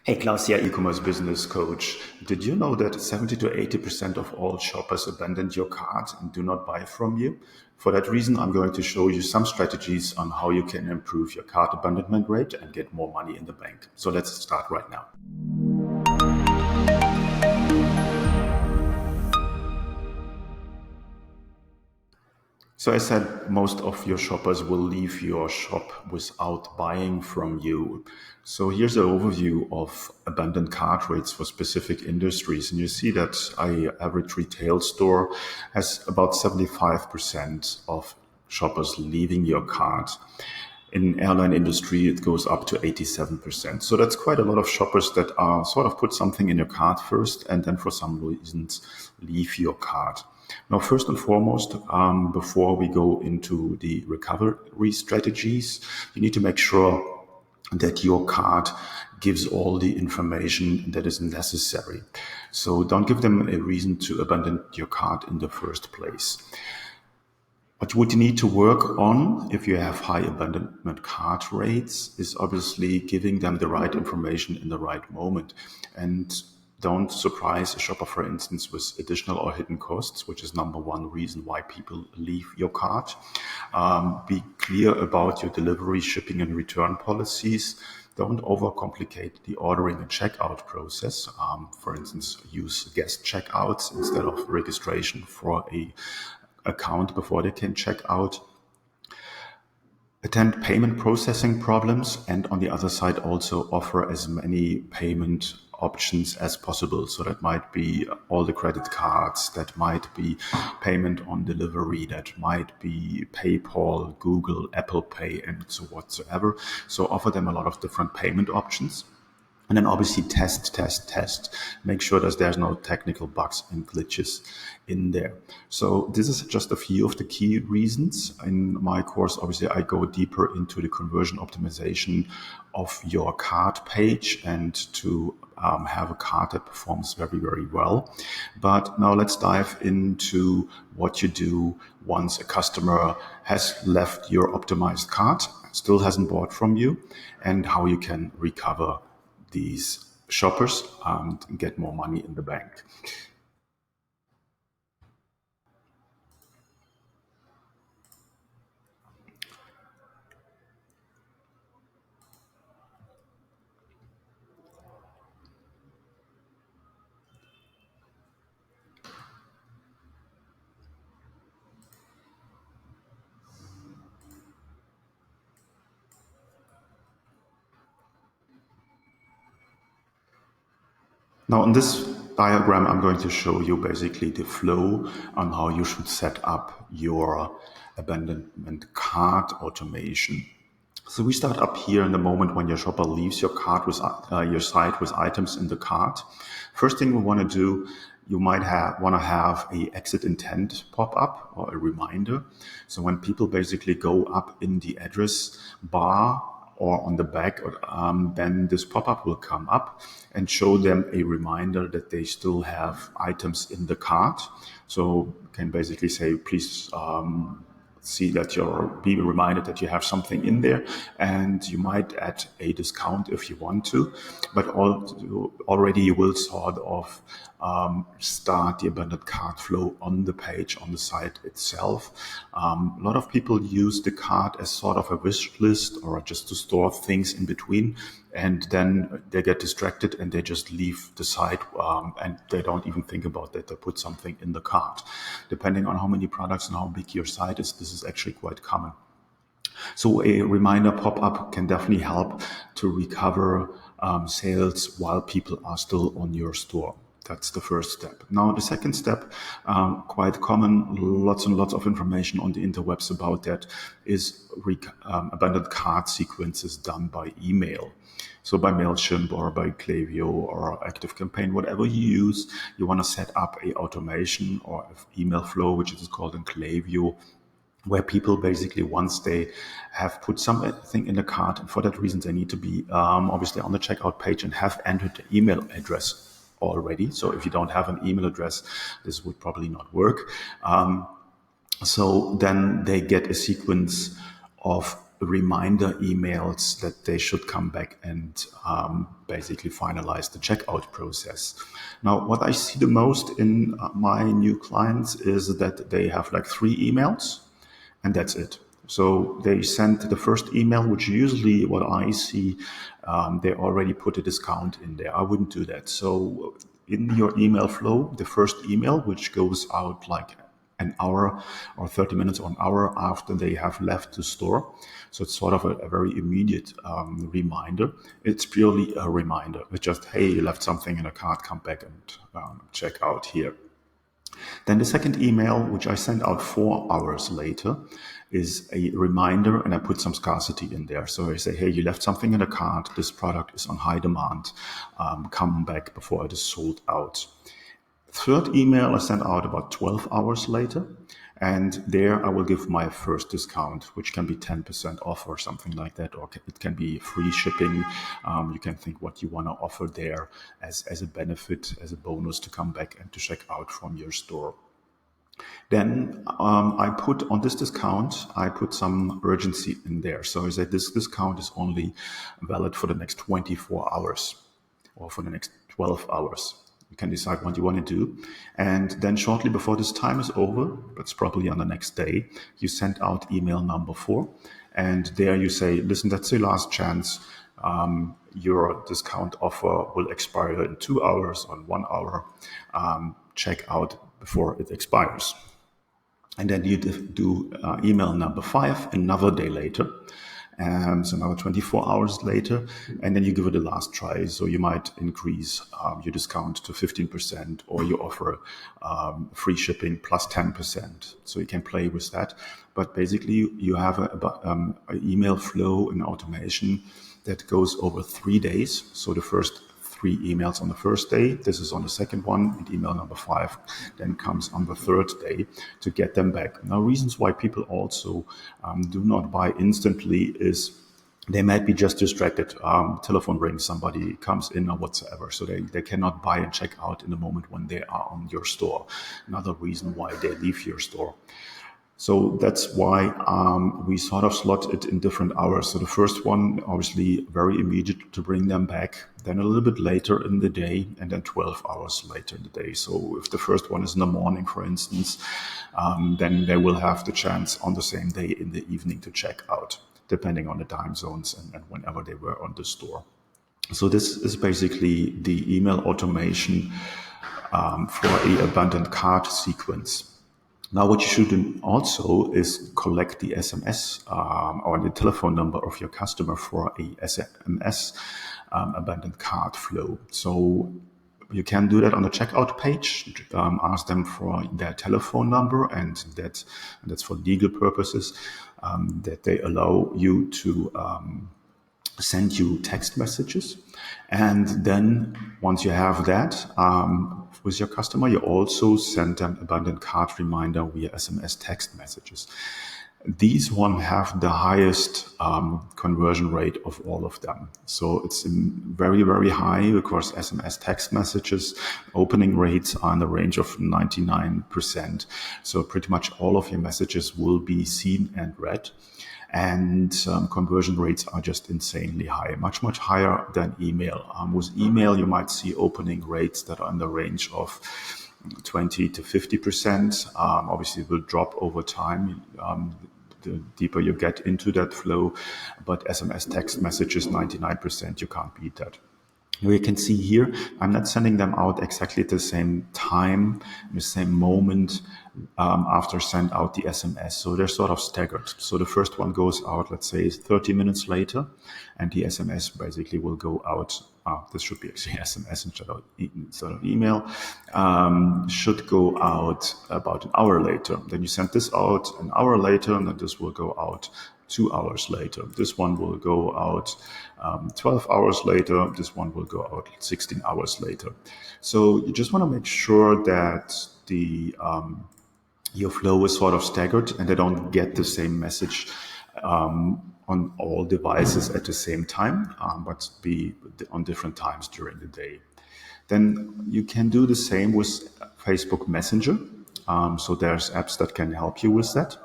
Hey Klaus here, e-commerce business coach. Did you know that 70 to 80% of all shoppers abandon your cart and do not buy from you? For that reason, I'm going to show you some strategies on how you can improve your cart abandonment rate and get more money in the bank. So let's start right now. So I said most of your shoppers will leave your shop without buying from you. So here's an overview of abandoned cart rates for specific industries. And you see that an average retail store has about 75% of shoppers leaving your cart. In airline industry, it goes up to 87%. So that's quite a lot of shoppers that are sort of put something in your cart first and then for some reasons leave your cart. Now, first and foremost, before we go into the recovery strategies, you need to make sure that your cart gives all the information that is necessary. So don't give them a reason to abandon your cart in the first place. What you would need to work on if you have high abandonment cart rates is obviously giving them the right information in the right moment. And don't surprise a shopper, for instance, with additional or hidden costs, which is number one reason why people leave your cart. Be clear about your delivery, shipping, and return policies. Don't overcomplicate the ordering and checkout process. For instance, use guest checkouts instead of registration for a account before they can check out. Attend payment processing problems, and on the other side also offer as many payment options as possible. So that might be all the credit cards, that might be payment on delivery, that might be PayPal, Google, Apple Pay, and so whatsoever. So offer them a lot of different payment options. And then obviously test. Make sure that there's no technical bugs and glitches in there. So this is just a few of the key reasons. In my course, obviously, I go deeper into the conversion optimization of your cart page and to have a cart that performs very, very well. But now let's dive into what you do once a customer has left your optimized cart, still hasn't bought from you, and how you can recover these shoppers and get more money in the bank. Now, in this diagram, I'm going to show you basically the flow on how you should set up your abandonment cart automation. So we start up here in the moment when your shopper leaves your cart with your site with items in the cart. First thing we want to do, you might want to have a exit intent pop up or a reminder. So when people basically go up in the address bar or on the back, then this pop-up will come up and show them a reminder that they still have items in the cart. So you can basically say, please see that be reminded that you have something in there, and you might add a discount if you want to, but already you will sort of start the abandoned cart flow on the page, on the site itself. A lot of people use the cart as sort of a wish list or just to store things in between, and then they get distracted and they just leave the site and they don't even think about that. They put something in the cart. Depending on how many products and how big your site is, this is actually quite common. So a reminder pop-up can definitely help to recover sales while people are still on your store. That's the first step. Now, the second step, quite common, lots and lots of information on the interwebs about that, is abandoned cart sequences done by email. So by MailChimp or by Klaviyo or ActiveCampaign, whatever you use, you want to set up a automation or email flow, which is called in Klaviyo, where people basically, once they have put something in the cart, and for that reason they need to be obviously on the checkout page and have entered the email address already. So if you don't have an email address, this would probably not work. So then they get a sequence of reminder emails that they should come back and basically finalize the checkout process. Now, what I see the most in my new clients is that they have like 3 emails and that's it. So they sent the first email, which usually what I see, they already put a discount in there. I wouldn't do that. So in your email flow, the first email, which goes out like an hour or 30 minutes or an hour after they have left the store. So it's sort of a very immediate reminder. It's purely a reminder. It's just, hey, you left something in a cart, come back and check out here. Then the second email, which I send out 4 hours later, is a reminder, and I put some scarcity in there. So I say, hey, you left something in the cart. This product is on high demand. Come back before it is sold out. Third email I send out about 12 hours later. And there I will give my first discount, which can be 10% off or something like that, or it can be free shipping. You can think what you want to offer there as a benefit, as a bonus to come back and to check out from your store. Then I put on this discount, I put some urgency in there. So I said this discount is only valid for the next 24 hours or for the next 12 hours. You can decide what you want to do. And then shortly before this time is over, it's probably on the next day, you send out email number 4. And there you say, listen, that's the last chance. Your discount offer will expire in 2 hours or 1 hour. Check out before it expires. And then you do email number 5 another day later. So another 24 hours later, and then you give it a last try. So you might increase your discount to 15%, or you offer free shipping plus 10%. So you can play with that. But basically, you have an email flow and automation that goes over 3 days. So the first 3 emails on the first day. This is on the second one, and email number 5 then comes on the third day to get them back. Now, reasons why people also do not buy instantly is they might be just distracted. Telephone rings, somebody comes in or whatsoever. So they cannot buy and check out in the moment when they are on your store. Another reason why they leave your store. So that's why we sort of slot it in different hours. So the first one, obviously, very immediate to bring them back. Then a little bit later in the day, and then 12 hours later in the day. So if the first one is in the morning, for instance, then they will have the chance on the same day in the evening to check out, depending on the time zones and whenever they were on the store. So this is basically the email automation for a abandoned cart sequence. Now, what you should do also is collect the SMS or the telephone number of your customer for a SMS abandoned cart flow. So you can do that on the checkout page. Ask them for their telephone number, and that's for legal purposes, that they allow you to send you text messages. And then once you have that with your customer, you also send them abandoned cart reminder via SMS text messages. These one have the highest conversion rate of all of them. So it's very, very high because SMS text messages opening rates are in the range of 99%. So pretty much all of your messages will be seen and read. And conversion rates are just insanely high, much, much higher than email. With email, you might see opening rates that are in the range of 20 to 50%. Obviously, it will drop over time. The deeper you get into that flow, but SMS text messages, 99%, you can't beat that. You can see here, I'm not sending them out exactly at the same time, the same moment after send out the SMS. So they're sort of staggered. So the first one goes out, let's say 30 minutes later, and the SMS basically will go out. This should be actually SMS instead of email, should go out about an hour later. Then you send this out an hour later, and then this will go out 2 hours later. This one will go out 12 hours later. This one will go out 16 hours later. So you just want to make sure that your flow is sort of staggered and they don't get the same message on all devices at the same time, but be on different times during the day. Then you can do the same with Facebook Messenger. So there's apps that can help you with that.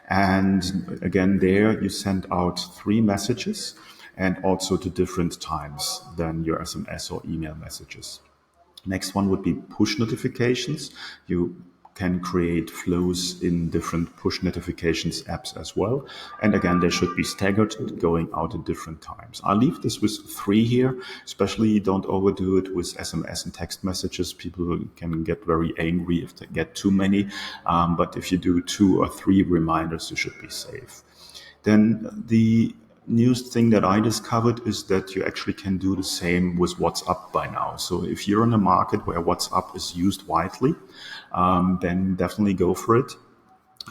And again, there you send out 3 messages and also to different times than your SMS or email messages. Next one would be push notifications. You can create flows in different push notifications apps as well. And again, they should be staggered, going out at different times. I'll leave this with 3 here, especially don't overdo it with SMS and text messages. People can get very angry if they get too many. But if you do 2 or 3 reminders, you should be safe. Then the news thing that I discovered is that you actually can do the same with WhatsApp by now. So if you're in a market where WhatsApp is used widely, then definitely go for it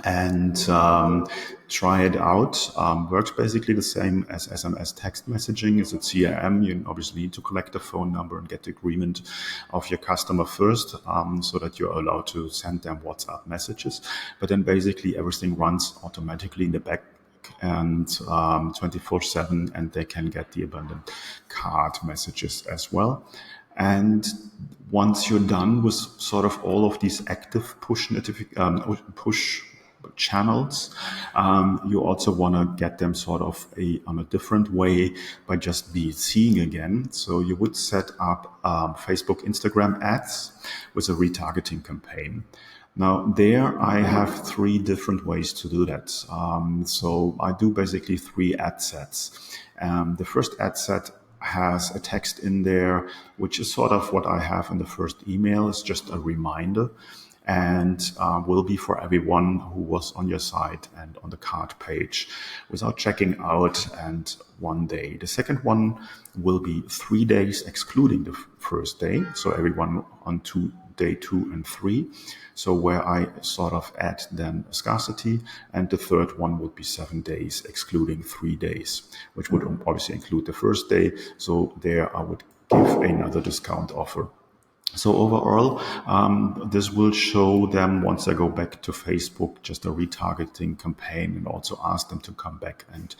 and try it out. Works basically the same as SMS text messaging. It's a CRM. You obviously need to collect the phone number and get the agreement of your customer first, so that you're allowed to send them WhatsApp messages. But then basically everything runs automatically in the back and 24/7, and they can get the abandoned cart messages as well. And once you're done with sort of all of these active push channels, you also want to get them sort of on a different way by just seeing again. So you would set up Facebook, Instagram ads with a retargeting campaign. Now there I have 3 different ways to do that. So I do basically 3 ad sets. The first ad set has a text in there, which is sort of what I have in the first email. It's just a reminder and will be for everyone who was on your site and on the cart page without checking out, and 1 day. The second one will be 3 days excluding the first day. So everyone on day 2 and 3. So where I sort of add then scarcity. And the third one would be 7 days excluding 3 days, which would obviously include the first day. So there I would give another discount offer. So overall, this will show them once I go back to Facebook, just a retargeting campaign, and also ask them to come back and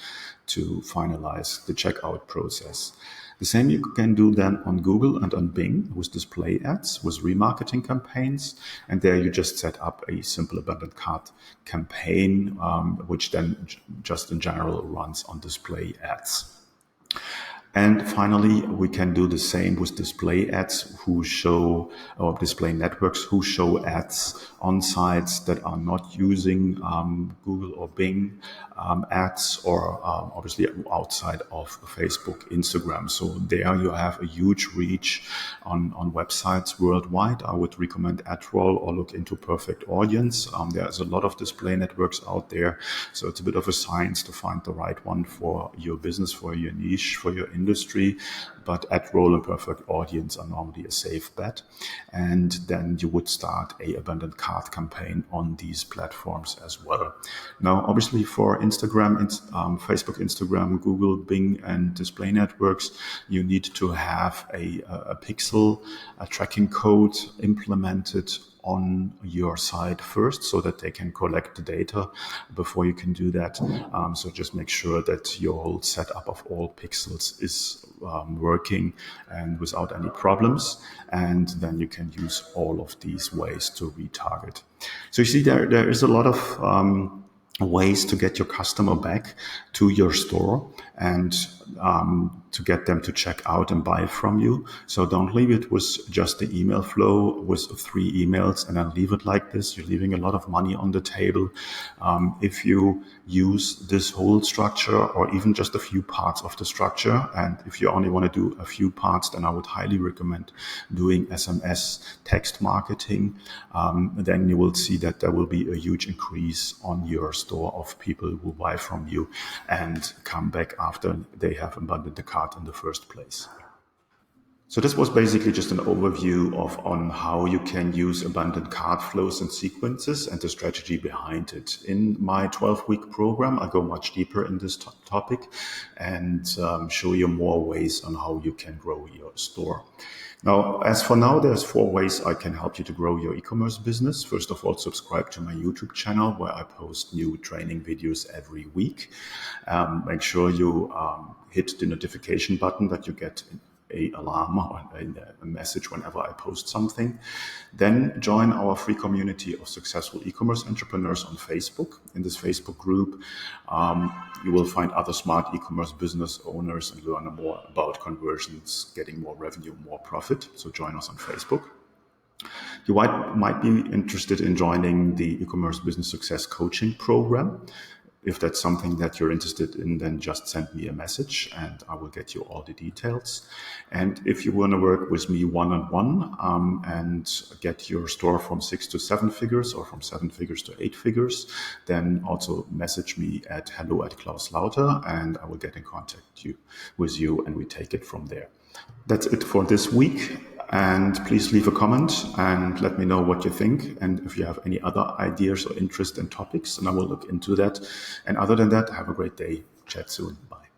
to finalize the checkout process. The same you can do then on Google and on Bing with display ads, with remarketing campaigns. And there you just set up a simple abandoned cart campaign, which then just in general runs on display ads. And finally, we can do the same with display ads or display networks who show ads on sites that are not using Google or Bing ads, or obviously outside of Facebook, Instagram. So there you have a huge reach on websites worldwide. I would recommend AdRoll or look into Perfect Audience. There's a lot of display networks out there. So it's a bit of a science to find the right one for your business, for your niche, for your industry. But AdRoll and Perfect Audience are normally a safe bet. And then you would start a abandoned cart campaign on these platforms as well. Now, obviously for Instagram, Facebook, Instagram, Google, Bing, and display networks, you need to have a pixel, a tracking code implemented on your site first so that they can collect the data before you can do that. So just make sure that your whole setup of all pixels is working and without any problems. And then you can use all of these ways to retarget. So you see there is a lot of ways to get your customer back to your store and to get them to check out and buy from you. So don't leave it with just the email flow with 3 emails and then leave it like this. You're leaving a lot of money on the table. If you use this whole structure or even just a few parts of the structure, and if you only want to do a few parts, then I would highly recommend doing SMS text marketing. Then you will see that there will be a huge increase on your store of people who buy from you and come back after they have abandoned the cart in the first place. So this was basically just an overview on how you can use abandoned cart flows and sequences and the strategy behind it. In my 12-week program, I go much deeper in this topic and show you more ways on how you can grow your store. Now, as for now, there's 4 ways I can help you to grow your e-commerce business. First of all, subscribe to my YouTube channel where I post new training videos every week. Make sure you hit the notification button that you get a alarm or a message whenever I post something. Then join our free community of successful e-commerce entrepreneurs on Facebook. In this Facebook group, you will find other smart e-commerce business owners and learn more about conversions, getting more revenue, more profit. So join us on Facebook. You might be interested in joining the e-commerce business success coaching program. If that's something that you're interested in, then just send me a message and I will get you all the details. And if you want to work with me one-on-one and get your store from 6 to 7 figures or from 7 figures to 8 figures, then also message me at hello@Klaus Lauter and I will get in contact with you and we take it from there. That's it for this week. And please leave a comment and let me know what you think. And if you have any other ideas or interest in topics, and I will look into that. And other than that, have a great day. Chat soon. Bye.